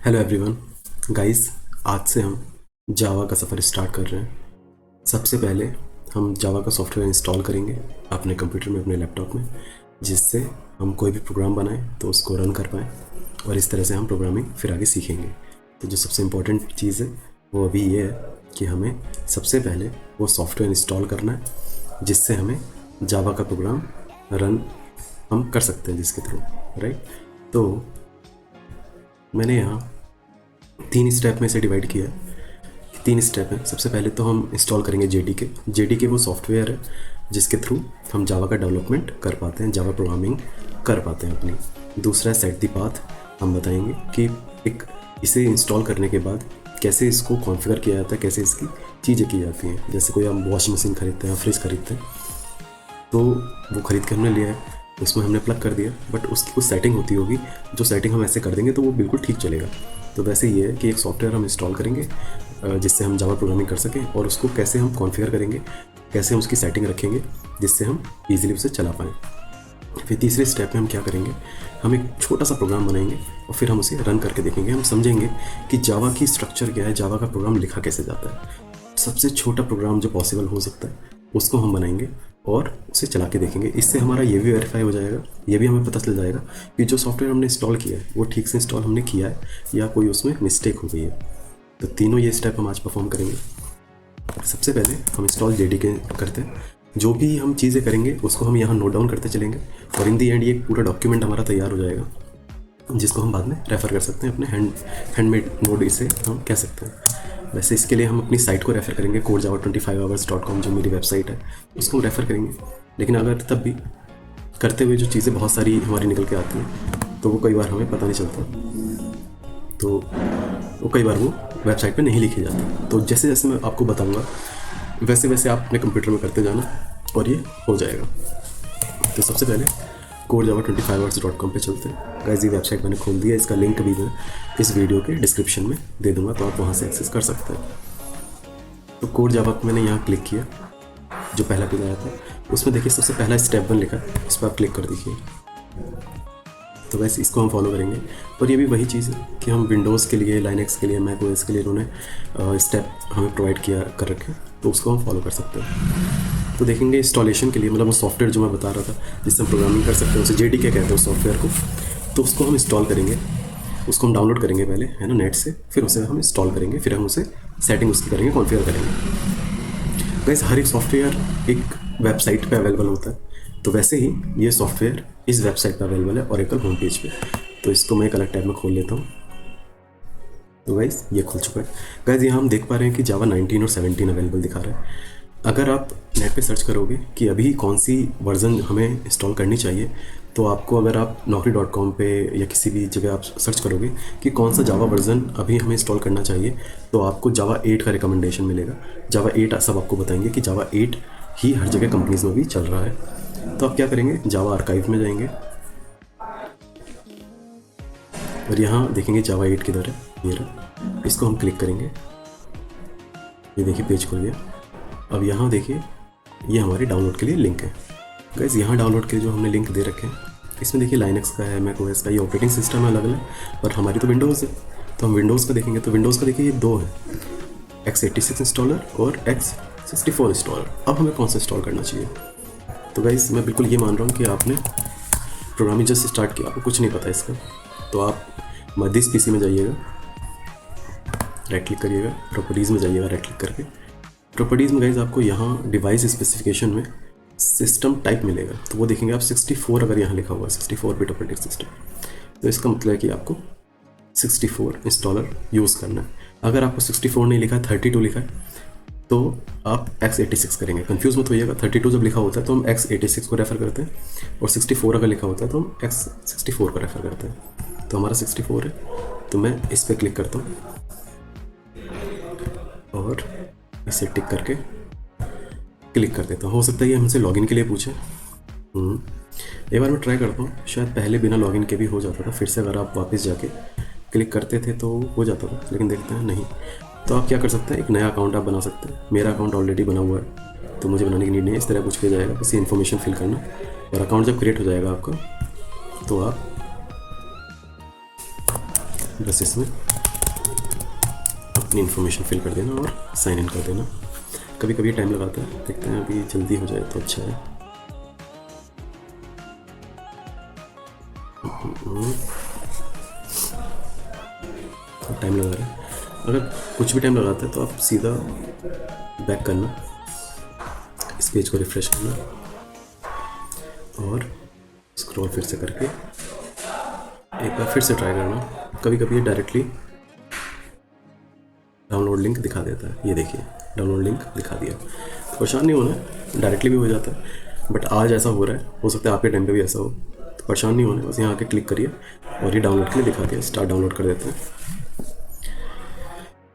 Hello everyone guys, आज से हम जावा का सफ़र स्टार्ट कर रहे हैं। सबसे पहले हम जावा का सॉफ्टवेयर इंस्टॉल करेंगे अपने कंप्यूटर में, अपने लैपटॉप में, जिससे हम कोई भी प्रोग्राम बनाएं तो उसको रन कर पाएँ और इस तरह से हम प्रोग्रामिंग फिर आगे सीखेंगे। तो जो सबसे इम्पोर्टेंट चीज़ है वो अभी ये है कि हमें सबसे पहले वो सॉफ्टवेयर इंस्टॉल करना है जिससे हमें जावा का प्रोग्राम रन हम कर सकते हैं, जिसके थ्रू, राइट। तो मैंने यहाँ 3 स्टेप में से डिवाइड किया है। 3 स्टेप हैं। सबसे पहले तो हम इंस्टॉल करेंगे जेडीके वो सॉफ्टवेयर है जिसके थ्रू हम जावा का डेवलपमेंट कर पाते हैं, जावा प्रोग्रामिंग कर पाते हैं अपनी। दूसरा सेट द पाथ, हम बताएंगे कि इसे इंस्टॉल करने के बाद कैसे इसको कॉन्फ़िगर किया जाता है, कैसे इसकी चीज़ें की जाती हैं। जैसे कोई हम वॉशिंग मशीन खरीदते हैं, फ्रिज खरीदते हैं, तो वो ख़रीद के हमने लिया है, उसमें हमने प्लग कर दिया, बट उसकी कुछ सेटिंग होती होगी, जो सेटिंग हम ऐसे कर देंगे तो वो बिल्कुल ठीक चलेगा। तो वैसे ये है कि एक सॉफ्टवेयर हम इंस्टॉल करेंगे जिससे हम जावा प्रोग्रामिंग कर सकें, और उसको कैसे हम कॉन्फ़िगर करेंगे, कैसे हम उसकी सेटिंग रखेंगे जिससे हम ईजिली उसे चला पाएँ। फिर तीसरे स्टेप में हम क्या करेंगे, हम एक छोटा सा प्रोग्राम बनाएंगे और फिर हम उसे रन करके देखेंगे। हम समझेंगे कि जावा की स्ट्रक्चर क्या है, जावा का प्रोग्राम लिखा कैसे जाता है। सबसे छोटा प्रोग्राम जो पॉसिबल हो सकता है उसको हम बनाएंगे और उसे चला के देखेंगे। इससे हमारा ये भी वेरीफाई हो जाएगा, ये भी हमें पता चल जाएगा कि जो सॉफ्टवेयर हमने इंस्टॉल किया है वो ठीक से इंस्टॉल हमने किया है या कोई उसमें मिस्टेक हो गई है। तो तीनों ये स्टेप हम आज परफॉर्म करेंगे। सबसे पहले हम इंस्टॉल जेडीके करते हैं। जो भी हम चीज़ें करेंगे उसको हम यहाँ नोट डाउन करते चलेंगे और इन दी एंड ये पूरा डॉक्यूमेंट हमारा तैयार हो जाएगा, जिसको हम बाद में रेफ़र कर सकते हैं। अपने हैंडमेड नोट इसे हम कह सकते हैं। वैसे इसके लिए हम अपनी साइट को रेफ़र करेंगे, codejava25hours.com, जो मेरी वेबसाइट है उसको हम रेफ़र करेंगे। लेकिन अगर तब भी करते हुए जो चीज़ें बहुत सारी हमारी निकल के आती हैं तो वो कई बार हमें पता नहीं चलता, तो वो कई बार वो वेबसाइट पे नहीं लिखी जाती। तो जैसे जैसे मैं आपको बताऊँगा वैसे वैसे आप अपने कंप्यूटर में करते जाना और ये हो जाएगा। तो सबसे पहले codejava25hours.com पे चलते हैं। गाइस, ये वेबसाइट मैंने खोल दिया, इसका लिंक भी मैं इस वीडियो के डिस्क्रिप्शन में दे दूंगा, तो आप वहाँ से एक्सेस कर सकते हैं। तो कोड जावा को मैंने यहाँ क्लिक किया, जो पहला पेज आया था उसमें देखिए सबसे पहला स्टेप 1 लिखा है, इस पर आप क्लिक कर दीजिए। तो वैसे इसको हम फॉलो करेंगे। और ये भी वही चीज़ है कि हम विंडोज़ के लिए, लाइनक्स के लिए, मैक ओएस के लिए इन्होंने स्टेप हमें प्रोवाइड किया कर रखे, तो उसको हम फॉलो कर सकते हैं। तो देखेंगे इंस्टॉलेशन के लिए, मतलब वो सॉफ्टवेयर जो मैं बता रहा था जिससे हम प्रोग्रामिंग कर सकते हैं, उसे जेडीके कहते हैं उस सॉफ्टवेयर को। तो उसको हम इंस्टॉल करेंगे, उसको हम डाउनलोड करेंगे पहले, है ना, नेट से, फिर उसे हम इंस्टॉल करेंगे, फिर हम उसे सेटिंग उसकी करेंगे, कॉन्फ़िगर करेंगे। गाइस, हर एक सॉफ्टवेयर एक वेबसाइट पे अवेलेबल होता है, तो वैसे ही ये सॉफ्टवेयर इस वेबसाइट पे अवेलेबल है, ओरेकल होम पेज पे। तो इसको मैं एक अलग टैब में खोल लेता हूँ। तो गाइस, ये खुल चुका है। गाइस, यहाँ हम देख पा रहे हैं कि जावा 19 और 17 अवेलेबल दिखा रहा है। अगर आप नेट पे सर्च करोगे कि अभी कौन सी वर्जन हमें इंस्टॉल करनी चाहिए, तो आपको, अगर आप naukri.com पे या किसी भी जगह आप सर्च करोगे कि कौन सा जावा वर्जन अभी हमें इंस्टॉल करना चाहिए, तो आपको जावा 8 का रिकमेंडेशन मिलेगा। जावा 8 सब आपको बताएंगे कि जावा 8 ही हर जगह कंपनीज में भी चल रहा है। तो आप क्या करेंगे, जावा आर्काइव में जाएंगे और यहाँ देखेंगे जावा 8 किधर है, ये रहा। इसको हम क्लिक करेंगे, ये देखिए पेज खुल गया। अब यहाँ देखिए ये हमारे डाउनलोड के लिए लिंक है। गाइस, यहाँ डाउनलोड के जो हमने लिंक दे रखे हैं, इसमें देखिए लाइनक्स का है, मैक ओएस का, ये ऑपरेटिंग सिस्टम है अलग अलग, पर हमारी तो विंडोज़ है। तो हम विंडोज़ का देखेंगे, तो विंडोज़ का देखिए ये 2 है, x86 इंस्टॉलर और x64 इंस्टॉलर। अब हमें कौन सा इंस्टॉल करना चाहिए? तो गाइस, मैं बिल्कुल ये मान रहा हूँ कि आपने प्रोग्रामिंग जस्ट स्टार्ट किया, आपको कुछ नहीं पता इसका, तो आप मदिस पीसी में जाइएगा, राइट क्लिक करिएगा, प्रॉपर्टीज़ में जाइएगा, राइट क्लिक करके प्रॉपर्टीज़ में गाइस आपको यहाँ डिवाइस स्पेसिफिकेशन में सिस्टम टाइप मिलेगा। तो वो देखेंगे आप 64, अगर यहाँ लिखा हुआ है 64 बिट ऑपरेटिंग सिस्टम, तो इसका मतलब है कि आपको 64 इंस्टॉलर यूज़ करना है। अगर आपको 64 नहीं लिखा है, 32 लिखा है, तो आप x86 करेंगे। कंफ्यूज मत होइएगा, 32 जब लिखा होता है तो हम x86 को रेफ़र करते हैं, और 64 अगर लिखा होता है तो हम x64 को रेफ़र करते हैं। तो हमारा 64 है, तो मैं इस पर क्लिक करता हूँ और इसे टिक करके क्लिक कर देता हूँ। हो सकता है ये हमसे लॉगिन के लिए पूछे। एक बार मैं ट्राई करता हूँ, शायद पहले बिना लॉगिन के भी हो जाता था, फिर से अगर आप वापस जाके क्लिक करते थे तो हो जाता था, लेकिन देखते हैं नहीं। तो आप क्या कर सकते हैं, एक नया अकाउंट आप बना सकते हैं। मेरा अकाउंट ऑलरेडी बना हुआ है, तो मुझे बनाने की नीड नहीं है। इस तरह पूछ के जाएगा, बस इन्फॉर्मेशन फिल करना, और अकाउंट जब क्रिएट हो जाएगा आपका, तो आप बस इसमें अपनी इन्फॉर्मेशन फिल कर देना और साइन इन कर देना। कभी कभी टाइम लगाता है, देखते हैं अभी जल्दी हो जाए तो अच्छा है। टाइम लगा रहा है, अगर कुछ भी टाइम लगाता है तो आप सीधा बैक करना, इस पेज को रिफ्रेश करना और स्क्रॉल फिर से करके एक बार फिर से ट्राई करना। कभी कभी ये डायरेक्टली डाउनलोड लिंक दिखा देता है, ये देखिए डाउनलोड लिंक दिखा दिया। परेशान नहीं होना, डायरेक्टली भी हो जाता है, बट आज ऐसा हो रहा है, हो सकता है आपके टाइम पे भी ऐसा हो, तो परेशान नहीं होना, बस यहाँ आके क्लिक करिए और ये डाउनलोड के लिए दिखा दिया, स्टार्ट डाउनलोड कर देते हैं।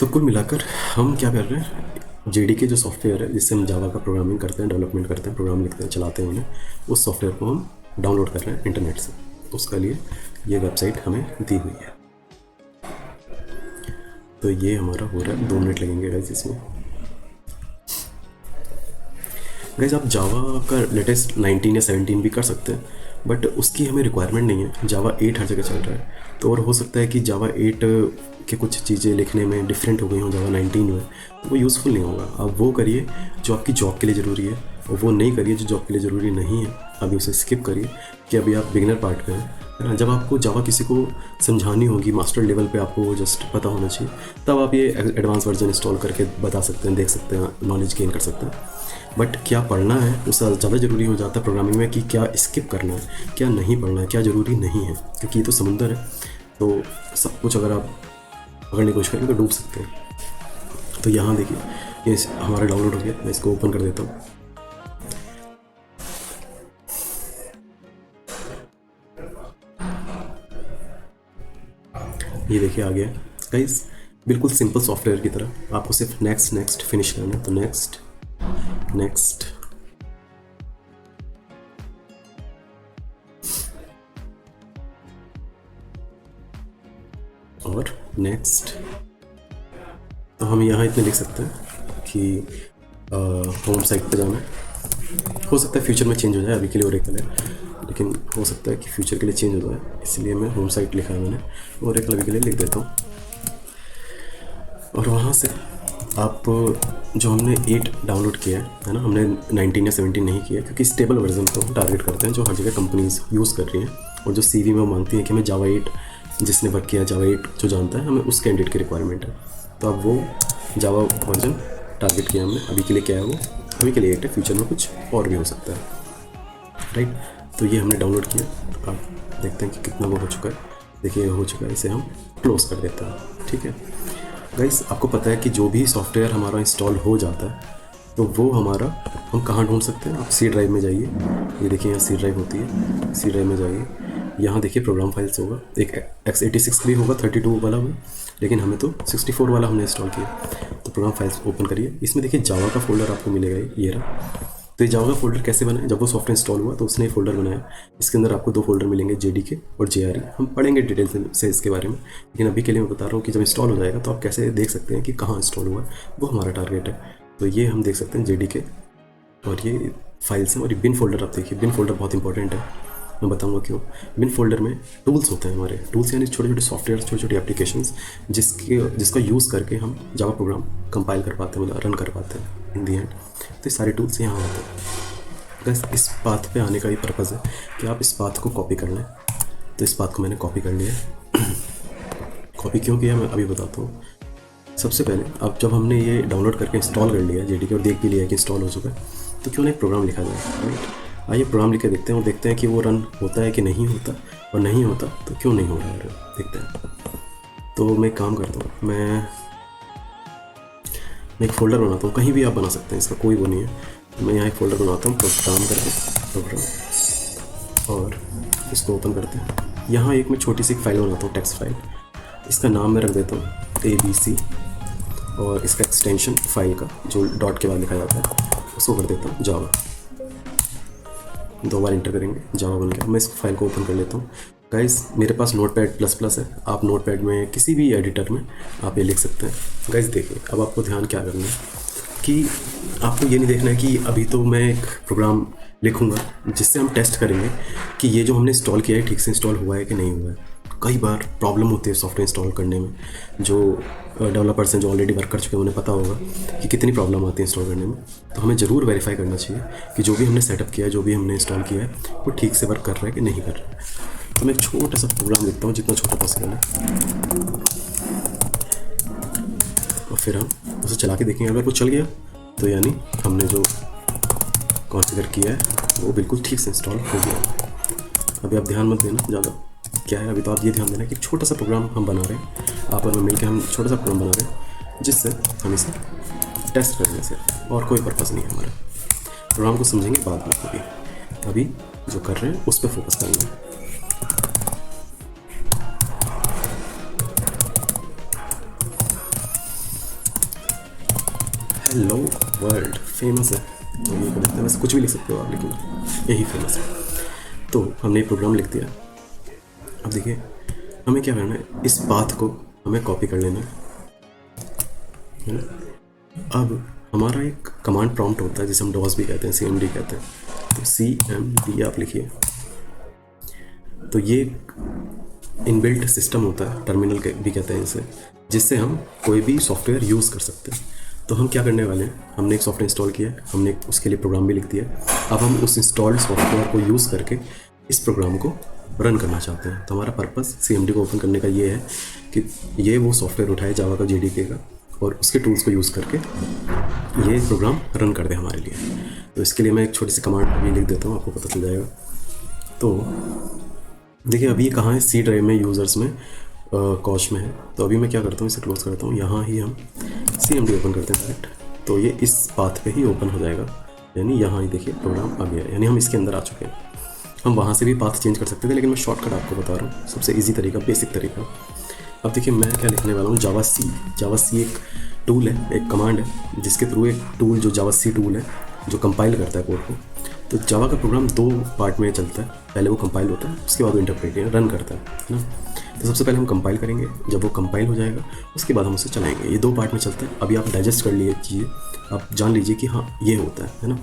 तो कुल मिलाकर हम क्या कर रहे हैं, जेडी के जो सॉफ्टवेयर है जिससे हम जावा का प्रोग्रामिंग करते हैं, डेवलपमेंट करते हैं, प्रोग्राम लिखते हैं, चलाते हैं उन्हें, उस सॉफ्टवेयर को हम डाउनलोड कर रहे हैं इंटरनेट से। उसका लिए ये वेबसाइट हमें दी हुई है। तो ये हमारा हो रहा है, 2 मिनट लगेंगे गाइस इसमें। गाइस आप जावा का लेटेस्ट 19 या 17 भी कर सकते हैं, बट उसकी हमें रिक्वायरमेंट नहीं है। जावा 8 हर जगह चल रहा है, तो और हो सकता है कि जावा 8 के कुछ चीज़ें लिखने में डिफरेंट हो गई हों जावा 19 में, तो वो यूज़फुल नहीं होगा। आप वो करिए जो आपकी जॉब के लिए ज़रूरी है, और वो नहीं करिए जो जॉब के लिए ज़रूरी नहीं है, अभी उसे स्किप करिए कि अभी आप बिगिनर पार्ट में हैं, है ना। जब आपको जावा किसी को समझानी होगी मास्टर लेवल पे, आपको जस्ट पता होना चाहिए, तब आप ये एडवांस वर्जन इंस्टॉल करके बता सकते हैं, देख सकते हैं, नॉलेज गेन कर सकते हैं। बट क्या पढ़ना है उससे ज़्यादा ज़रूरी हो जाता है प्रोग्रामिंग में, कि क्या स्किप करना है, क्या नहीं पढ़ना है, क्या ज़रूरी नहीं है, क्योंकि ये तो समुंदर है। तो सब कुछ अगर आप पकड़ने की कोशिश करें तो डूब सकते हैं। तो यहाँ देखिए ये हमारा डाउनलोड हो गया, मैं इसको ओपन कर देता हूँ। ये देखिए आ गया गाइस, बिल्कुल सिंपल सॉफ्टवेयर की तरह। आपको सिर्फ नेक्स्ट नेक्स्ट फिनिश करना है, तो नेक्स्ट नेक्स्ट और नेक्स्ट। तो हम यहाँ इतने लिख सकते हैं कि होम साइट पे जाना है। हो सकता है फ्यूचर में चेंज हो जाए, अभी के लिए ओरेकल है, लेकिन हो सकता है कि फ्यूचर के लिए चेंज हो जाए, इसलिए मैं होम साइट लिखा है मैंने, ओरेकल अभी के लिए लिख देता हूँ। और वहाँ से आप जो हमने 8 डाउनलोड किया है ना, हमने 19 या 17 नहीं किया, क्योंकि स्टेबल वर्जन को हम टारगेट करते हैं जो हर जगह कंपनीज यूज़ कर रही हैं, और जो CV में वो मानती हैं कि हमें जावा 8 जिसने वर्क किया, जावा 8 जो जानता है, हमें उस कैंडिडेट की रिक्वायरमेंट है। तो अब वो जावा वर्जन टारगेट किया हमने, अभी के लिए क्या है वो, अभी के लिए 8 है, फ्यूचर में कुछ और भी हो सकता है, राइट। तो ये हमने डाउनलोड किया, आप देखते हैं कि कितना वो हो चुका है। देखिए हो चुका है, इसे हम क्लोज कर देते हैं, ठीक है। गाइस आपको पता है कि जो भी सॉफ्टवेयर हमारा इंस्टॉल हो जाता है, तो वो हमारा हम कहाँ ढूंढ सकते हैं। आप सी ड्राइव में जाइए, ये देखिए यहाँ सी ड्राइव होती है, सी ड्राइव में जाइए, यहाँ देखिए प्रोग्राम फाइल्स होगा, एक x86 भी होगा, 32 वाला भी, लेकिन हमें तो 64 वाला हमने इंस्टॉल किया। तो प्रोग्राम फाइल्स ओपन करिए, इसमें देखिए जावा का फोल्डर आपको मिलेगा, ये रहा। तो ये जावा का फोल्डर कैसे बना है, जब वो सॉफ्टवेयर इंस्टॉल हुआ तो उसने फोल्डर बनाया। इसके अंदर आपको 2 फोल्डर मिलेंगे, JDK और JRE। हम पढ़ेंगे डिटेल से इसके बारे में, लेकिन अभी के लिए मैं बता रहा हूँ कि जब इंस्टॉल हो जाएगा तो आप कैसे देख सकते हैं कि कहाँ इंस्टॉल हुआ है, वो हमारा टारगेट है। तो ये हम देख सकते हैं JDK, और ये फाइल्स हैं। और ये बिन फोल्डर आप देखिए, बिन फोल्डर बहुत इंपॉर्टेंट है, मैं बताऊंगा क्यों। बिन फोल्डर में टूल्स होते हैं हमारे, टूल्स यानी छोटे छोटे सॉफ्टवेयर, छोटी छोटी एप्लीकेशंस जिसका यूज़ करके हम जावा प्रोग्राम कंपाइल कर पाते हैं, मतलब रन कर पाते हैं इन दी एंड। तो ये सारे टूल्स यहाँ आते हैं। बस इस बात पे आने का ही पर्पज़ है कि आप इस बात को कॉपी कर लें। तो इस बात को मैंने कॉपी कर लिया। कॉपी क्यों किया मैं अभी बताता हूँ। सबसे पहले अब जब हमने ये डाउनलोड करके इंस्टॉल कर लिया JDK और देख भी लिया कि इंस्टॉल हो चुका है, तो क्यों ना एक प्रोग्राम लिखा जाए, राइट। आइए प्रोग्राम लिख के देखते हैं और देखते हैं कि वो रन होता है कि नहीं होता, और नहीं होता तो क्यों नहीं हो रहा है, देखते हैं। तो मैं एक काम करता हूँ, मैं एक फ़ोल्डर बनाता हूँ, कहीं भी आप बना सकते हैं, इसका कोई वो नहीं है। मैं यहाँ एक फ़ोल्डर बनाता हूँ, प्रोग्राम करके प्रोग्राम, और इसको ओपन करते हैं। यहाँ एक मैं छोटी सी फाइल बनाता हूँ, टेक्स्ट फाइल। इसका नाम मैं रख देता हूँ ABC, और इसका एक्सटेंशन फाइल का जो डॉट के बाद लिखा जाता है उसको कर देता हूँ जावा। 2 बार इंटर करेंगे, जावा बन गया। मैं इस फाइल को ओपन कर लेता हूँ। गाइस मेरे पास Notepad++ है, आप नोटपैड में किसी भी एडिटर में आप ये लिख सकते हैं। गाइस देखिए अब आपको ध्यान क्या करना है कि आपको ये नहीं देखना है कि अभी तो मैं एक प्रोग्राम लिखूंगा जिससे हम टेस्ट करेंगे कि ये जो हमने इंस्टॉल किया है ठीक से इंस्टॉल हुआ है कि नहीं हुआ है। कई बार प्रॉब्लम होती है सॉफ्टवेयर इंस्टॉल करने में। जो डेवलपर्स हैं जो ऑलरेडी वर्क कर चुके हैं उन्हें पता होगा कि कितनी प्रॉब्लम आती है इंस्टॉल करने में। तो हमें ज़रूर वेरीफाई करना चाहिए कि जो भी हमने सेटअप किया है, जो भी हमने इंस्टॉल किया है, वो ठीक से वर्क कर रहा है कि नहीं कर रहा है। तो मैं एक छोटा सा प्रोग्राम लिखता हूँ, जितना छोटा पॉसिबल है, और फिर हम उसे चला के देखेंगे। अगर वो चल गया तो यानी हमने जो कॉन्फ़िगर किया है वो बिल्कुल ठीक से इंस्टॉल हो गया। अभी आप ध्यान मत देना ज़्यादा क्या है, अभी तो आप ये ध्यान देना कि एक छोटा सा प्रोग्राम हम बना रहे हैं, आप और मैं मिलकर हम छोटा सा प्रोग्राम बना रहे हैं जिससे हम इसे टेस्ट करेंगे सिर्फ, और कोई पर्पज़ नहीं है हमारा। प्रोग्राम को समझेंगे बाद में कभी, अभी जो कर रहे हैं उस पर फोकस करना है। हेलो वर्ल्ड फेमस है तो ये लिखते हैं, वैसे कुछ भी लिख सकते हो आप, लेकिन यही फेमस है। तो हमने ये प्रोग्राम लिख दिया। अब देखिए हमें क्या करना है, इस पाथ को हमें कॉपी कर लेना है ना। अब हमारा एक कमांड प्रॉम्प्ट होता है जिसे हम डॉस भी कहते हैं, CMD कहते हैं। तो CMD आप लिखिए। तो ये इनबिल्ट सिस्टम होता है, टर्मिनल भी कहते हैं इसे, जिससे हम कोई भी सॉफ्टवेयर यूज़ कर सकते हैं। तो हम क्या करने वाले हैं, हमने एक सॉफ्टवेयर इंस्टॉल किया है, हमने उसके लिए प्रोग्राम भी लिख दिया है। अब हम उस इंस्टॉल्ड सॉफ्टवेयर को यूज़ करके इस प्रोग्राम को रन करना चाहते हैं। तो हमारा पर्पस CMD को ओपन करने का ये है कि ये वो सॉफ्टवेयर उठाए जावा का, JDK का, और उसके टूल्स को यूज़ करके ये प्रोग्राम रन कर दे हमारे लिए। तो इसके लिए मैं एक छोटी सी कमांड भी लिख देता हूँ, आपको पता चल जाएगा। तो देखिए अभी ये कहाँ है, C ड्राइव में, यूज़र्स में, कॉश में है। तो अभी मैं क्या करता हूँ, इसे क्लोज करता हूँ, यहाँ ही हम CMD ओपन करते हैं डायरेक्ट। तो ये इस पाथ पे ही ओपन हो जाएगा, यानी यहाँ ही देखिए प्रोग्राम आ गया, यानी हम इसके अंदर आ चुके हैं। हम वहाँ से भी पाथ चेंज कर सकते थे, लेकिन मैं शॉर्टकट आपको बता रहा हूँ, सबसे इजी तरीका, बेसिक तरीका। अब देखिए मैं क्या लिखने वाला हूँ, जावा सी एक टूल है, एक कमांड है, जिसके थ्रू एक टूल जो जावा सी टूल है जो कंपाइल करता है कोड को। तो जावा का प्रोग्राम दो पार्ट में चलता है, पहले वो कंपाइल होता है, उसके बाद वो इंटरप्रेट रन करता है ना। तो सबसे पहले हम कंपाइल करेंगे, जब वो कंपाइल हो जाएगा उसके बाद हम उसे चलाएंगे। ये दो पार्ट में चलता है। अभी आप डाइजेस्ट कर लीजिए, आप जान लीजिए कि हाँ ये होता है ना।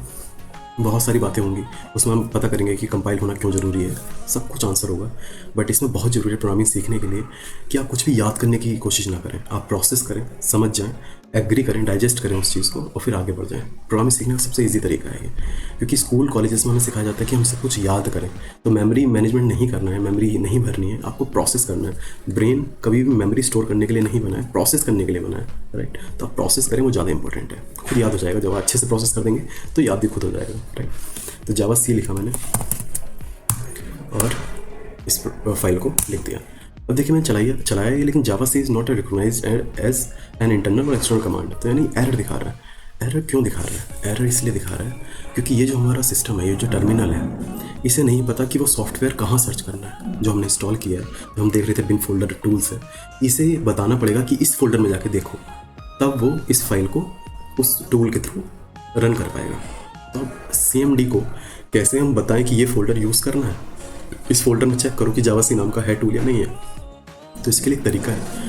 बहुत सारी बातें होंगी उसमें, हम पता करेंगे कि कंपाइल होना क्यों ज़रूरी है, सब कुछ आंसर होगा। बट इसमें बहुत ज़रूरी है प्रोग्रामिंग सीखने के लिए कि आप कुछ भी याद करने की कोशिश ना करें, आप प्रोसेस करें, समझ जाएं, एग्री करें, डाइजेस्ट करें उस चीज़ को, और फिर आगे बढ़ जाएं। प्रोग्रामिंग सीखने का सबसे ईजी तरीका है ये, क्योंकि स्कूल कॉलेजेस में हमें सिखाया जाता है कि हम सब कुछ याद करें। तो मेमोरी मैनेजमेंट नहीं करना है, मेमोरी नहीं भरनी है, आपको प्रोसेस करना है। ब्रेन कभी भी मेमोरी स्टोर करने के लिए नहीं बना है, प्रोसेस करने के लिए बना है, राइट। तो आप प्रोसेस करें, वो ज़्यादा इंपॉर्टेंट है। खुद याद हो जाएगा, जब आप अच्छे से प्रोसेस कर देंगे तो याद भी खुद हो जाएगा, राइट। तो जावा सी लिखा मैंने और इस फाइल को लिख दिया। अब देखिए मैंने चलाया ये, लेकिन Java C is not recognised as an internal or external command. तो यानी एरर दिखा रहा है। एरर क्यों दिखा रहा है? एरर इसलिए दिखा रहा है क्योंकि ये जो हमारा सिस्टम है, ये जो टर्मिनल है, इसे नहीं पता कि वो सॉफ्टवेयर कहाँ सर्च करना है जो हमने इंस्टॉल किया है। जो हम देख रहे थे बिन फोल्डर टूल्स है, इसे बताना पड़ेगा कि इस फोल्डर में जाके देखो, तब वो इस फाइल को उस टूल के थ्रू रन कर पाएगा। तो अब CMD को कैसे हम बताएं कि ये फोल्डर यूज़ करना है, इस फोल्डर में चेक करो कि जावा सी नाम का है टूल या नहीं है। तो इसके लिए एक तरीका है,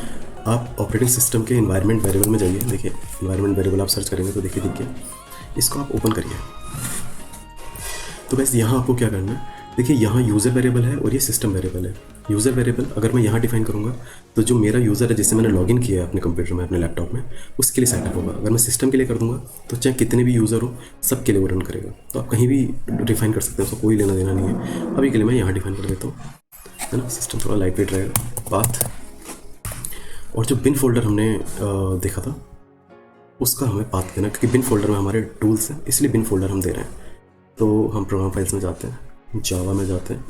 आप ऑपरेटिंग सिस्टम के एनवायरनमेंट वेरिएबल में जाइए। देखिए एनवायरनमेंट वेरिएबल आप सर्च करेंगे तो देखिए दिख गया, इसको आप ओपन करिए। तो बस यहाँ आपको क्या करना है, देखिए यहाँ यूज़र वेरिएबल है और ये सिस्टम वेरिएबल है। यूज़र वेरिएबल अगर मैं यहाँ डिफाइन करूँगा तो जो मेरा यूज़र है जिससे मैंने लॉगिन किया है अपने कंप्यूटर में, अपने लैपटॉप में, उसके लिए सेटअप होगा। अगर मैं सिस्टम के लिए कर दूँगा तो चाहे कितने भी यूज़र हो, सब के लिए वो रन करेगा। तो आप कहीं भी डिफाइन कर सकते हैं, उसको कोई लेना देना नहीं है। अभी के लिए मैं यहाँ डिफाइन कर देता हूँ, है ना। सिस्टम थोड़ा लाइट वेट रहेगा। पाथ और जो बिन फोल्डर हमने देखा था उसका हमें पाथ देना, क्योंकि बिन फोल्डर में हमारे टूल्स हैं, इसलिए बिन फोल्डर हम दे रहे हैं। तो हम प्रोग्राम फाइल्स में जाते हैं, जावा में जाते हैं,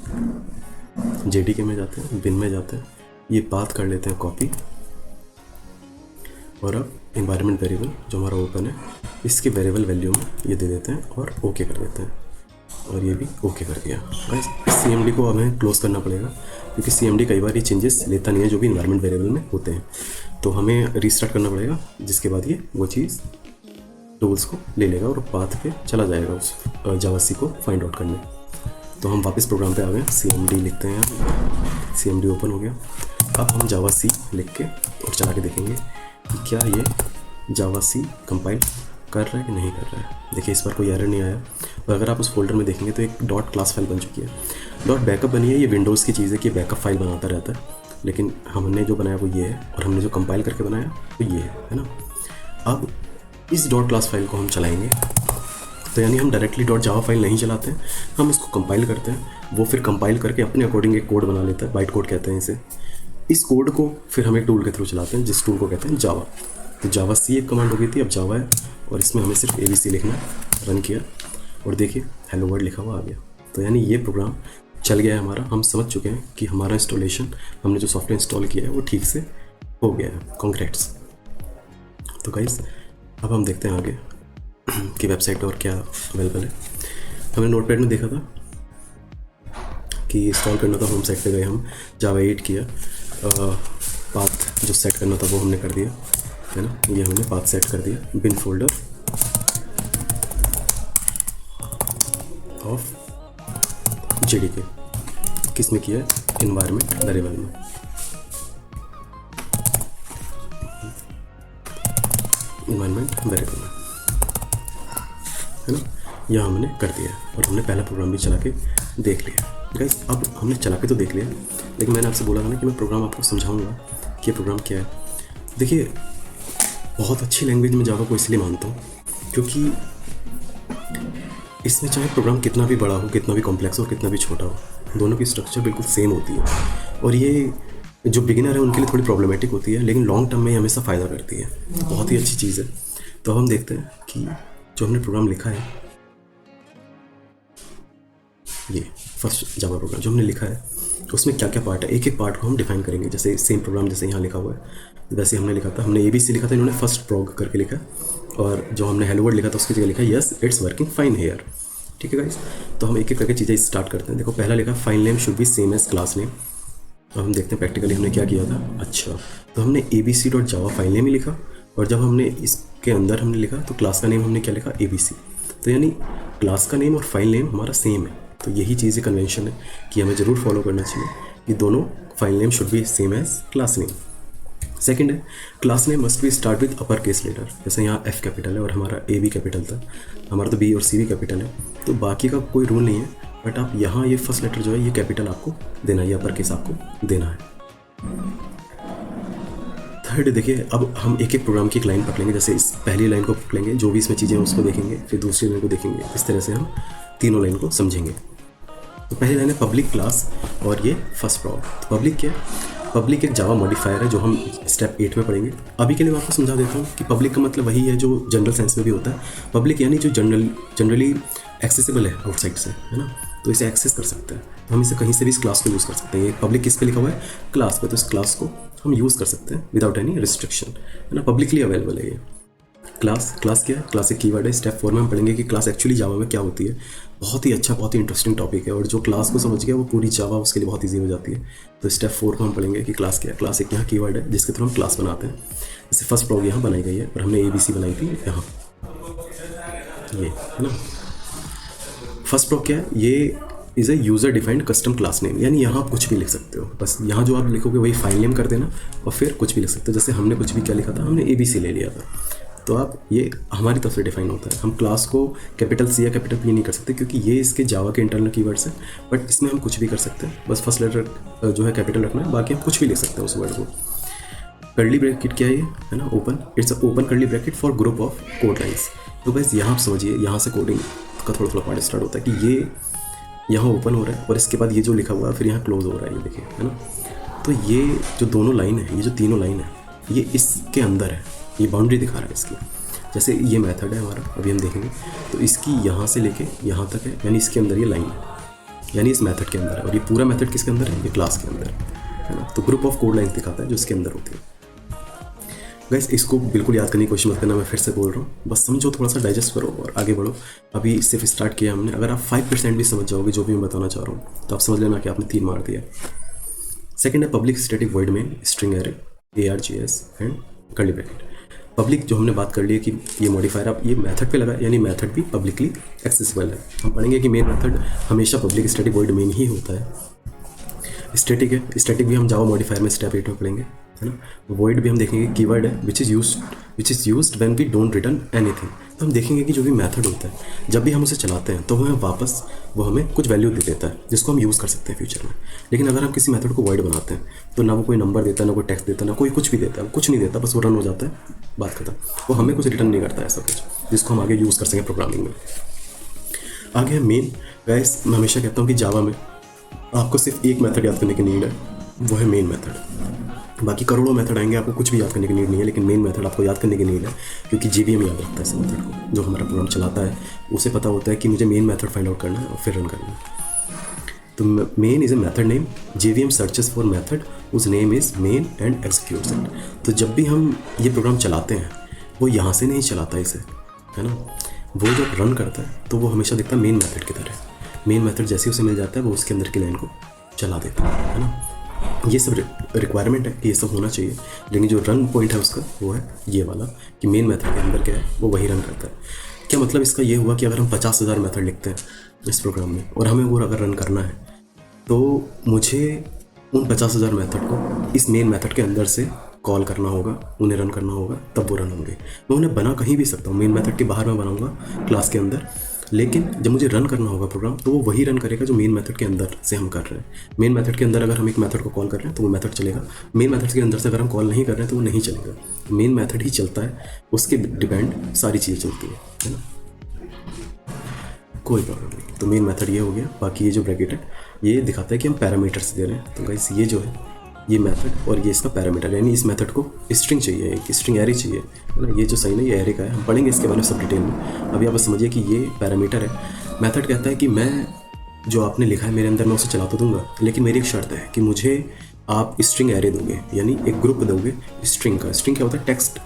JDK में जाते हैं, बिन में जाते हैं, ये पाथ कर लेते हैं कॉपी, और अब एनवायरनमेंट वेरिएबल जो हमारा ओपन है, इसके वेरिएबल वैल्यू में ये दे देते हैं और ओके कर देते हैं। और ये भी ओके कर दिया। बस CMD को हमें क्लोज करना पड़ेगा, क्योंकि CMD कई बार ये चेंजेस लेता नहीं है जो भी एनवायरनमेंट वेरिएबल में होते हैं। तो हमें रीस्टार्ट करना पड़ेगा, जिसके बाद ये वो चीज़ टूल्स को ले लेगा और पाथ पे चला जाएगा उस जावा सी को फाइंड आउट करने। तो हम वापस प्रोग्राम पे आ गए, CMD लिखते हैं, CMD ओपन हो गया। अब हम जावा सी लिख के और चला के देखेंगे कि क्या ये जावा सी कंपाइल कर रहा है कि नहीं कर रहा है। देखिए इस बार कोई एरर नहीं आया। और अगर आप उस फोल्डर में देखेंगे तो एक डॉट क्लास फाइल बन चुकी है, डॉट बैकअप बनी है। ये विंडोज़ की चीज़ है कि बैकअप फाइल बनाता रहता है। लेकिन हमने जो बनाया वो ये है, और हमने जो कंपाइल करके बनाया वो ये है ना। अब इस डॉट क्लास फाइल को हम चलाएंगे, तो यानी हम डायरेक्टली डॉट जावा फाइल नहीं चलाते हैं, हम इसको कंपाइल करते हैं, वो फिर कंपाइल करके अपने अकॉर्डिंग एक कोड बना लेता है, बाइट कोड कहते हैं इसे। इस कोड को फिर हम एक टूल के थ्रू चलाते हैं, जिस टूल को कहते हैं जावा। तो जावा सी एक कमांड हो गई थी, अब जावा है, और इसमें हमें सिर्फ ABC लिखना, रन किया और देखिए हेलो वर्ल्ड लिखा हुआ आ गया। तो यानी ये प्रोग्राम चल गया है हमारा, हम समझ चुके हैं कि हमारा इंस्टॉलेशन, हमने जो सॉफ्टवेयर इंस्टॉल किया है वो ठीक से हो गया है। कॉन्ग्रेट्स। तो गाइस अब हम देखते हैं आगे कि वेबसाइट और क्या अवेलेबल है। हमने नोटपैड में देखा था कि इंस्टॉल करना था, होम साइट पे गए हम, जावा 8 किया, पाथ जो सेट करना था वो हमने कर दिया है ना, ये हमने पाथ सेट कर दिया, बिन फोल्डर ऑफ JDK, किस में किया है, इन्वायरमेंट वेरिएबल में, इन्वायरमेंट वेरिएबल में है ना, यह हमने कर दिया और हमने पहला प्रोग्राम भी चला के देख लिया। गाइस अब हमने चला के तो देख लिया, लेकिन मैंने आपसे बोला था ना कि मैं प्रोग्राम आपको समझाऊंगा कि ये प्रोग्राम क्या है। देखिए बहुत अच्छी लैंग्वेज में जावा को इसलिए मानता हूँ क्योंकि इसमें चाहे प्रोग्राम कितना भी बड़ा हो, कितना भी कॉम्प्लेक्स हो, कितना भी छोटा हो, दोनों की स्ट्रक्चर बिल्कुल सेम होती है। और ये जो बिगिनर है उनके लिए थोड़ी प्रॉब्लमेटिक होती है, लेकिन लॉन्ग टर्म में ये हमेशा फ़ायदा करती है, बहुत ही अच्छी चीज़ है। तो हम देखते हैं कि जो हमने प्रोग्राम लिखा है, ये फर्स्ट जावा प्रोग्राम जो हमने लिखा है उसमें क्या क्या पार्ट है, एक एक पार्ट को हम डिफाइन करेंगे। जैसे सेम प्रोग्राम जैसे यहाँ लिखा हुआ है वैसे हमने लिखा था, हमने ABC लिखा था, इन्होंने फर्स्ट प्रोग करके लिखा, और जो हमने हेलो वर्ल्ड लिखा था उसकी जगह लिखा yes it's working fine here. ठीक है गाइस, तो हम एक एक करके चीज़ें स्टार्ट करते हैं। देखो पहला लिखा file name should be same as class name. अब हम देखते हैं प्रैक्टिकली हमने क्या किया था। अच्छा, तो हमने abc.java फाइल नेम ही लिखा, और जब हमने इसके अंदर हमने लिखा तो क्लास का नेम हमने क्या लिखा, ABC। तो यानी क्लास का नेम और फाइल नेम हमारा सेम है। तो यही चीज़ कन्वेंशन है कि हमें ज़रूर फॉलो करना चाहिए कि दोनों file name should be same as class name. Second है class name must be start with upper case letter. जैसे यहाँ F कैपिटल है और हमारा A भी कैपिटल था, हमारा तो B और C भी कैपिटल है, तो बाकी का कोई रूल नहीं है, बट आप यहाँ ये फर्स्ट लेटर जो है ये कैपिटल आपको देना है, ये अपर केस आपको देना है। थर्ड देखिए, अब हम एक एक प्रोग्राम की एक लाइन पकड़ेंगे। जैसे इस पहली लाइन को पकड़ेंगे, जो भी इसमें चीज़ें हैं उसको देखेंगे, फिर दूसरी लाइन को देखेंगे, इस तरह से हम तीनों लाइन को समझेंगे। तो पहली लाइन है पब्लिक क्लास, और ये फर्स्ट प्रोग। तो पब्लिक क्या है, पब्लिक एक जावा मॉडिफायर है जो हम स्टेप 8 में पढ़ेंगे। अभी के लिए मैं आपको समझा देता हूँ कि पब्लिक का मतलब वही है जो जनरल सेंस में भी होता है। पब्लिक यानी जो जनरली एक्सेसिबल है आउटसाइड से, है ना, तो इसे एक्सेस कर सकते हैं, तो हम इसे कहीं से भी इस क्लास को यूज़ कर सकते हैं। ये पब्लिक किस पे लिखा हुआ है, क्लास पे, तो इस क्लास को हम यूज़ कर सकते हैं विदाउट एनी रिस्ट्रिक्शन, है ना, पब्लिकली अवेलेबल है ये क्लास। क्लास क्या है, क्लास एक कीवर्ड है। स्टेप 4 में हम पढ़ेंगे कि क्लास एक्चुअली जावा में क्या होती है। बहुत ही अच्छा, बहुत ही इंटरेस्टिंग टॉपिक है, और जो क्लास को समझ गया वो पूरी जावा उसके लिए बहुत ईजी हो जाती है। तो स्टेप 4 को हम पढ़ेंगे कि क्लास क्या है। क्लास एक यहाँ कीवर्ड है जिसके थ्रू हम क्लास बनाते हैं। जैसे फर्स्ट प्रोग यहाँ बनाई गई है और हमने ABC बनाई थी यहाँ, ये है ना। फर्स्ट प्रोग क्या है, ये is a user defined custom class name, यानी यहाँ आप कुछ भी लिख सकते हो, बस यहाँ जो आप लिखोगे वही फाइल नेम कर देना और फिर कुछ भी लिख सकते हो। जैसे हमने कुछ भी क्या लिखा था, हमने ABC ले लिया था, तो आप ये हमारी तरफ से डिफाइन होता है। हम क्लास को कैपिटल C या कैपिटल P नहीं कर सकते क्योंकि ये इसके जावा के इंटरनल कीवर्ड्स हैं, बट इसमें हम कुछ भी कर सकते हैं, बस फर्स्ट लेटर जो है कैपिटल रखना है, बाकी हम कुछ भी लिख सकते हैं उस वर्ड को। कर्ली ब्रैकेट क्या है ना, open, it's a open curly bracket for group of code lines. तो बस यहाँ आप समझिए, यहाँ से कोडिंग का थोड़ा थोड़ा पार्ट स्टार्ट होता है कि ये यहाँ ओपन हो रहा है और इसके बाद ये जो लिखा हुआ है फिर यहाँ क्लोज हो रहा है, ये देखिए, है ना। तो ये जो दोनों लाइन है, ये जो तीनों लाइन है, ये इसके अंदर है, ये बाउंड्री दिखा रहा है इसकी। जैसे ये मेथड है हमारा, अभी हम देखेंगे, तो इसकी यहाँ से लेके यहाँ तक है, यानी इसके अंदर ये लाइन है, यानी इस मेथड के अंदर है, और ये पूरा मेथड किसके अंदर है, ये क्लास के अंदर है ना। तो ग्रुप ऑफ कोड लाइन्स दिखाता है जो इसके अंदर होती है। गाइस इसको बिल्कुल याद करने की कोशिश मत करना, मैं फिर से बोल रहा हूँ, बस समझो, थोड़ा सा डाइजेस्ट करो और आगे बढ़ो। अभी सिर्फ स्टार्ट किया हमने, अगर आप 5% भी समझ जाओगे जो भी मैं बताना चाह रहा हूँ तो आप समझ लेना कि आपने 3 मार दिया। सेकंड है public static void main string array ARGS and curly bracket. Public जो हमने बात कर ली है कि ये मॉडिफायर आप ये मेथड पे लगा, यानी मेथड भी पब्लिकली एक्सेसिबल है। हम पढ़ेंगे कि मेन मेथड हमेशा पब्लिक स्टैटिक वॉइड मेन ही होता है। स्टैटिक है, स्टैटिक भी हम जावा मॉडिफायर में स्टेप 8 में पढ़ेंगे। है ना। वॉइड भी हम देखेंगे कीवर्ड है which is used when we don't return anything. तो हम देखेंगे कि जो भी मेथड होता है जब भी हम उसे चलाते हैं तो वो हमें कुछ वैल्यू दे देता है जिसको हम यूज़ कर सकते हैं फ्यूचर में। लेकिन अगर हम किसी मेथड को वॉइड बनाते हैं तो ना वो कोई नंबर देता है, ना कोई टेक्स्ट देता है, ना कोई कुछ भी देता है, कुछ नहीं देता, बस वो रन हो जाता है, बात खत्म। वो हमें कुछ रिटर्न नहीं करता है ऐसा कुछ जिसको हम आगे यूज़ कर सकें प्रोग्रामिंग में। आगे है मेन। गाइस मैं हमेशा कहता हूँ कि जावा में आपको सिर्फ एक मेथड याद करने की नीड है, वो है मेन मेथड। बाकी करोड़ों मेथड आएंगे, आपको कुछ भी याद करने की नीड नहीं है, लेकिन मेन मेथड आपको याद करने की नीड है क्योंकि JVM याद रखता है इस मेथड को। जो हमारा प्रोग्राम चलाता है उसे पता होता है कि मुझे मेन मेथड फाइंड आउट करना है और फिर रन करना है। तो main is a method name. JVM searches for method उस name is main and executes it. तो जब भी हम ये प्रोग्राम चलाते हैं वो यहाँ से नहीं चलाता इसे, है ना। वो जब रन करता है तो वो हमेशा दिखता है मेन मेथड की तरह। मेन मेथड जैसे ही उसे मिल जाता है वो उसके अंदर की लाइन को चला देता है ना। ये सब रिक्वायरमेंट है कि ये सब होना चाहिए, लेकिन जो रन पॉइंट है उसका वो है ये वाला कि मेन मेथड के अंदर क्या है वो वही रन करता है। क्या मतलब इसका ये हुआ कि अगर हम 50,000 मेथड लिखते हैं इस प्रोग्राम में और हमें वो अगर रन करना है तो मुझे उन 50,000 मेथड को इस मेन मेथड के अंदर से कॉल करना होगा, उन्हें रन करना होगा, तब वो रन होंगे। मैं उन्हें बना कहीं भी सकता हूँ, मेन मेथड के बाहर मैं बनाऊंगा क्लास के अंदर, लेकिन जब मुझे रन करना होगा प्रोग्राम तो वो वही रन करेगा जो मेन मेथड के अंदर से हम कर रहे हैं। मेन मेथड के अंदर अगर हम एक मेथड को कॉल कर रहे हैं तो वो मेथड चलेगा, मेन मेथड के अंदर से अगर हम कॉल नहीं कर रहे हैं तो वो नहीं चलेगा। मेन मेथड ही चलता है, उसके डिपेंड सारी चीज़ें चलती है ना, कोई प्रॉब्लम नहीं। तो मेन मेथड ये हो गया। बाकी ये जो ब्रैकेट है ये दिखाता है कि हम पैरामीटर्स दे रहे हैं। तो गाइस ये जो है ये मेथड और ये इसका पैरामीटर, यानी इस मेथड को स्ट्रिंग चाहिए, एक स्ट्रिंग एरे चाहिए, है ना। ये जो सही नहीं ये एरे का है, हम पढ़ेंगे इसके बारे में सब डिटेल में। अभी आप बस समझिए कि ये पैरामीटर है। मेथड कहता है कि मैं जो आपने लिखा है मेरे अंदर मैं उसे चला तो दूंगा, लेकिन मेरी एक शर्त है कि मुझे आप स्ट्रिंग एरे दोगे, यानी एक ग्रुप दोगे स्ट्रिंग का। स्ट्रिंग क्या होता है? टेक्स्ट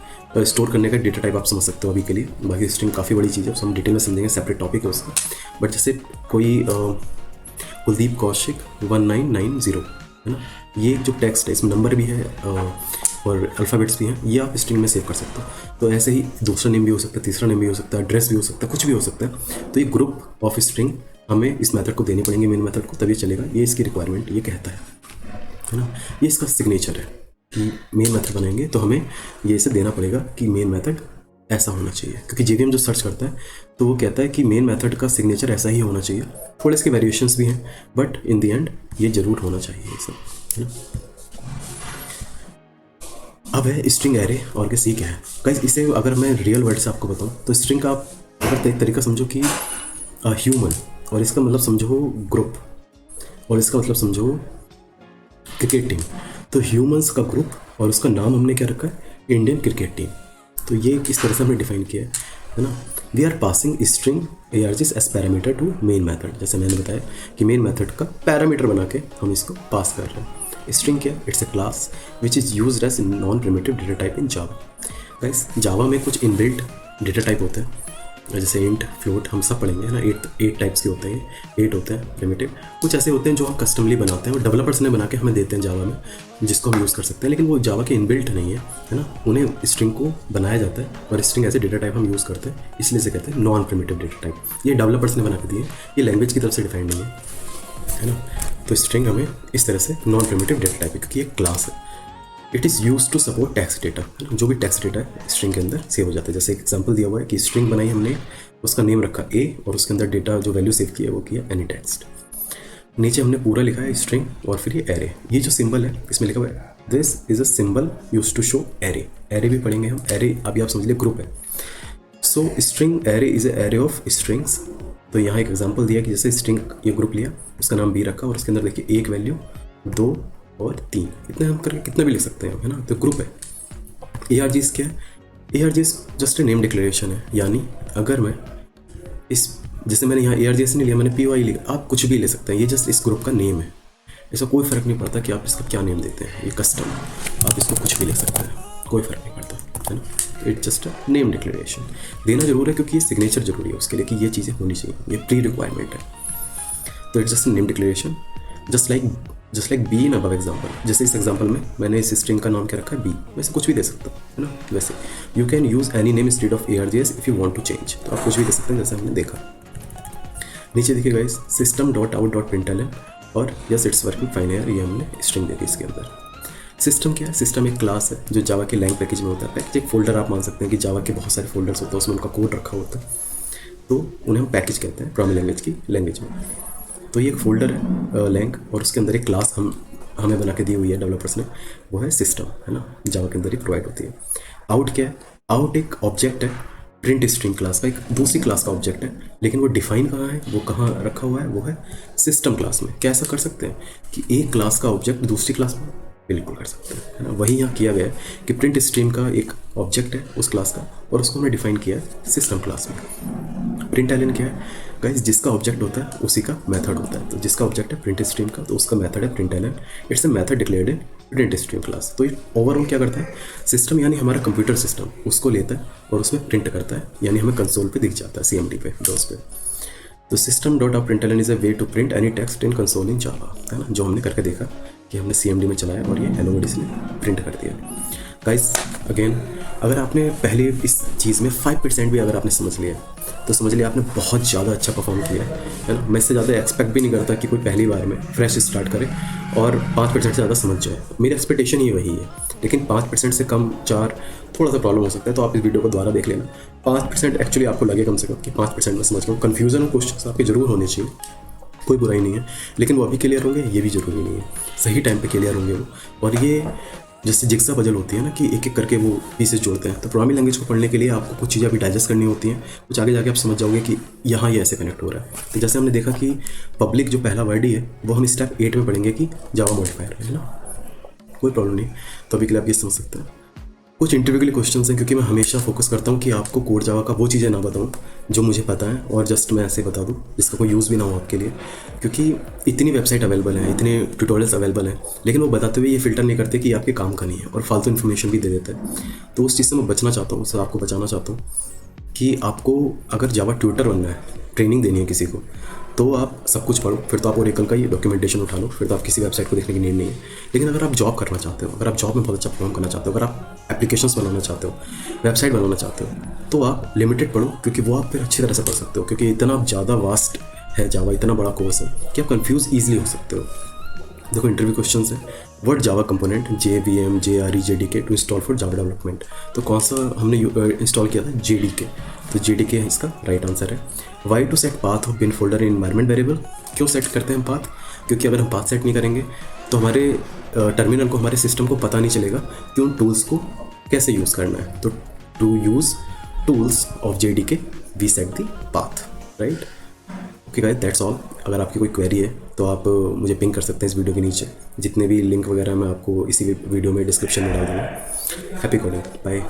स्टोर करने का डेटा टाइप आप समझ सकते हो अभी के लिए। बाकी स्ट्रिंग काफ़ी बड़ी चीज़ है, उसको हम डिटेल में समझेंगे, सेपरेट टॉपिक है उसका। बट जैसे कोई कुलदीप कौशिक 1990, है ना, ये जो टेक्स्ट है इसमें नंबर भी है और अल्फ़ाबेट्स भी हैं, ये आप स्ट्रिंग में सेव कर सकते हो। तो ऐसे ही दूसरा नेम भी हो सकता है, तीसरा नेम भी हो सकता है, एड्रेस भी हो सकता है, कुछ भी हो सकता है। तो ये ग्रुप ऑफ स्ट्रिंग हमें इस मेथड को देनी पड़ेंगे, मेन मेथड को, तभी चलेगा। ये इसकी रिक्वायरमेंट ये कहता है ना। ये इसका सिग्नेचर है कि मेन मेथड बनाएंगे तो हमें ये इसे देना पड़ेगा कि मेन मेथड ऐसा होना चाहिए, क्योंकि JVM जो सर्च करता है तो वो कहता है कि मेन मेथड का सिग्नेचर ऐसा ही होना चाहिए। थोड़े इसके वेरिएशंस भी हैं, बट इन द एंड ये जरूर होना चाहिए ये सब, है ना। अब है स्ट्रिंग एरे और कैसे क्या है गाइस। इसे अगर मैं रियल वर्ड से आपको बताऊं तो स्ट्रिंग का आप अगर एक तरीका समझो कि ह्यूमन, और इसका मतलब समझो ग्रुप, और इसका मतलब समझो क्रिकेट टीम। तो ह्यूमंस का ग्रुप और उसका नाम हमने क्या रखा है? Indian cricket team. तो ये इस तरह से हमने डिफाइन किया है ना। We are passing string ARGs as parameter to main method. जैसे मैंने बताया कि मेन मेथड का पैरामीटर बना के हम इसको पास कर रहे हैं। स्ट्रिंग क्या? It's a class which is used as non primitive data type in Java. Guys Java में कुछ इनबिल्ट डेटा टाइप होते हैं, जैसे इंट, फ्लोट, हम सब पढ़ेंगे ना। 8 टाइप्स के होते हैं, 8 होते हैं प्रिमिटिव। कुछ ऐसे होते हैं जो हम कस्टमली बनाते हैं और डेवलपर्स ने बना के हमें देते हैं जावा में, जिसको हम यूज़ कर सकते हैं, लेकिन वो जावा के इनबिल्ट नहीं है ना। उन्हें स्ट्रिंग को बनाया जाता है और स्ट्रिंग ऐसे डेटा टाइप हम यूज़ करते हैं, इसलिए से कहते हैं नॉन प्रिमिटिव डेटा टाइप। ये डेवलपर्स ने बना के दिए, ये लैंग्वेज की तरफ से डिफाइंड नहीं है ना। तो स्ट्रिंग हमें इस तरह से नॉन प्रिमिटिव डेटा टाइप है क्योंकि ये क्लास है। It is use to support text data, जो भी टेक्स्ट डेटा है स्ट्रिंग के अंदर सेव हो जाता है। जैसे एक एग्जांपल दिया हुआ है कि स्ट्रिंग बनाई हमने, उसका नेम रखा A और उसके अंदर डेटा जो वैल्यू सेव किया है वो किया एनी टेक्स्ट। नीचे हमने पूरा लिखा है स्ट्रिंग और फिर ये एरे। ये जो सिंबल है इसमें लिखा हुआ है this is a symbol use to show array. Array भी पढ़ेंगे हम। एरे अभी आप समझ लीजिए ग्रुप है। सो string array is a array of strings. तो यहाँ एक एग्जांपल दिया कि जैसे स्ट्रिंग ये ग्रुप लिया, उसका नाम B रखा और उसके अंदर देखिए 1 वैल्यू, 2 और 3, इतने हम करके कितना भी लिख सकते हैं, है ना। तो ग्रुप है। ARGs क्या है? ARGs just a name declaration है, यानी अगर मैं इस, जैसे मैंने यहाँ ARGs नहीं लिया, मैंने PY लिखा, आप कुछ भी ले सकते हैं, ये जस्ट इस ग्रुप का नेम है। ऐसा कोई फ़र्क नहीं पड़ता कि आप इसका क्या नेम देते हैं, ये कस्टम है, आप इसको कुछ भी ले सकते हैं, कोई फ़र्क नहीं पड़ता, है ना। इट जस्ट नेम डिक्लेरेशन देना जरूर है क्योंकि ये सिग्नेचर जरूरी है उसके लिए कि ये चीज़ें होनी चाहिए, ये प्री रिक्वायरमेंट है। तो it just name declaration just like B in above example. जैसे इस एग्जाम्पल में मैंने इस स्ट्रिंग का नाम क्या रखा है B, वैसे कुछ भी दे सकता हूँ, है ना। वैसे you can use any name instead of ARGs if you want to change. तो आप कुछ भी दे सकते हैं जैसे हमने देखा। नीचे देखिए गाइस system.out.println और यस इट्स वर्किंग फाइन यार, ये हमने स्ट्रिंग दे दी इसके अंदर। सिस्टम क्या है? सिस्टम एक क्लास है जो जावा के लैंग पैकेज में होता है। पैकेज एक फोल्डर आप मान सकते हैं कि जावा के बहुत सारे फोल्डर्स होते हैं, उसमें उनका कोड रखा होता है, तो उन्हें हम पैकेज कहते हैं प्रोग्रामिंग लैंग्वेज की लैंग्वेज में। तो ये एक फोल्डर है लैंग, और उसके अंदर एक क्लास हमें बना के दी हुई है डेवलपर्स ने, वो है सिस्टम, है ना, जावा के अंदर ही प्रोवाइड होती है। आउट क्या है? आउट एक ऑब्जेक्ट है प्रिंट स्ट्रिंग क्लास का, एक दूसरी क्लास का ऑब्जेक्ट है, लेकिन वो डिफाइन कहाँ है, वो कहाँ रखा हुआ है, वो है सिस्टम क्लास में। क्या ऐसा कर सकते हैं कि एक क्लास का ऑब्जेक्ट दूसरी क्लास में? बिल्कुल कर सकते हैं, है ना। वही यहाँ किया गया है कि प्रिंट स्ट्रीम का एक ऑब्जेक्ट है उस क्लास का, और उसको हमने डिफाइन किया है सिस्टम क्लास में। प्रिंट एलन क्या है गाइस? जिसका ऑब्जेक्ट होता है उसी का मेथड होता है। तो जिसका ऑब्जेक्ट है प्रिंट स्ट्रीम का, तो उसका मेथड है println. It's a method declared in print stream class. तो ये ओवरऑल क्या करता है? सिस्टम यानी हमारा कंप्यूटर सिस्टम उसको लेता है और उसमें प्रिंट करता है, यानी हमें कंसोल पे दिख जाता है, CMD पे, डॉस पे। तो system dot out print ln is a way to print any text in console in Java, है ना, जो हमने करके देखा कि हमने CMD में चलाया और ये हेलो वर्ड इसने प्रिंट कर दिया। गाइस अगेन, अगर आपने पहले इस चीज़ में 5% भी अगर आपने समझ लिया तो समझ लिया आपने बहुत ज़्यादा अच्छा परफॉर्म किया है ना। मैं इससे ज़्यादा एक्सपेक्ट भी नहीं करता कि कोई पहली बार में फ्रेश स्टार्ट करे और 5% से ज़्यादा समझ जाए। मेरी एक्सपेक्टेशन ही वही है, लेकिन 5% से कम 4 थोड़ा सा प्रॉब्लम हो सकता है, तो आप इस वीडियो को दोबारा देख लेना। 5% एक्चुअली आपको लगे कम से कम कि 5% में समझ लो। कन्फ्यूजन और क्वेश्चन आपके जरूर होने चाहिए, कोई बुराई नहीं है, लेकिन वो अभी क्लियर होंगे ये भी ज़रूरी नहीं है, सही टाइम पे क्लियर होंगे वो। और ये जैसे जिक्सा पजल होती है ना कि एक एक करके वो पीसेस जोड़ते हैं, तो प्रोग्रामिंग लैंग्वेज को पढ़ने के लिए आपको कुछ चीज़ें अभी डाइजेस्ट करनी होती हैं, कुछ आगे जाके आप समझ जाओगे कि यहाँ ये ऐसे कनेक्ट हो रहा है। तो जैसे हमने देखा कि पब्लिक जो पहला वर्ड ही है वो हम स्टेप 8 में पढ़ेंगे कि जावा मॉडिफायर, है ना, कोई प्रॉब्लम नहीं। तो अभी के लिए आप ये समझ सकते हैं। कुछ इंटरव्यू के लिए क्वेश्चंस हैं, क्योंकि मैं हमेशा फोकस करता हूँ कि आपको कोड जावा का वो चीज़ें ना बताऊँ जो मुझे पता है और जस्ट मैं ऐसे बता दूँ जिसका कोई यूज़ भी ना हो आपके लिए, क्योंकि इतनी वेबसाइट अवेलेबल है, इतने ट्यूटोरियल्स अवेलेबल हैं, लेकिन वो बताते हुए ये फिल्टर नहीं करते कि आपके काम का नहीं है और फालतू इन्फॉर्मेशन भी दे देते हैं। तो उस चीज़ से मैं बचना चाहता हूँ, उससे आपको बचाना चाहता हूँ कि आपको अगर जावा ट्यूटर बनना है, ट्रेनिंग देनी है किसी को, तो आप सब कुछ पढ़ो, फिर तो आप ओरेकल का ये डॉक्यूमेंटेशन उठा लो, फिर तो आप किसी वेबसाइट को देखने की नीड नहीं है। लेकिन अगर आप जॉब करना चाहते हो, अगर आप जॉब में बहुत अच्छा परफॉर्म करना चाहते हो, अगर आप एप्लीकेशंस बनाना चाहते हो, वेबसाइट बनाना चाहते हो, तो आप लिमिटेड पढ़ो, क्योंकि वो आप फिर अच्छी तरह से पढ़ सकते हो, क्योंकि इतना ज़्यादा वास्ट है जावा, इतना बड़ा कोर्स है कि आप कन्फ्यूज़ ईजिली हो सकते हो। देखो इंटरव्यू क्वेश्चन है, word Java component JVM JRE JDK to install for Java development. तो कौन सा हमने इंस्टॉल किया था? JDK। तो JDK इसका राइट आंसर है। Why to set path of bin folder in environment variable. क्यों सेट करते हैं हम पाथ? क्योंकि अगर हम पाथ सेट नहीं करेंगे तो हमारे टर्मिनल को, हमारे सिस्टम को पता नहीं चलेगा कि उन टूल्स को कैसे यूज़ करना है। तो to use tools of JDK we set the path, right. Okay guys, that's all. अगर आपकी कोई क्वेरी है तो आप मुझे पिंग कर सकते हैं इस वीडियो के नीचे। जितने भी लिंक वगैरह मैं आपको इसी वीडियो में डिस्क्रिप्शन में डाल दूँगा। Happy coding, bye.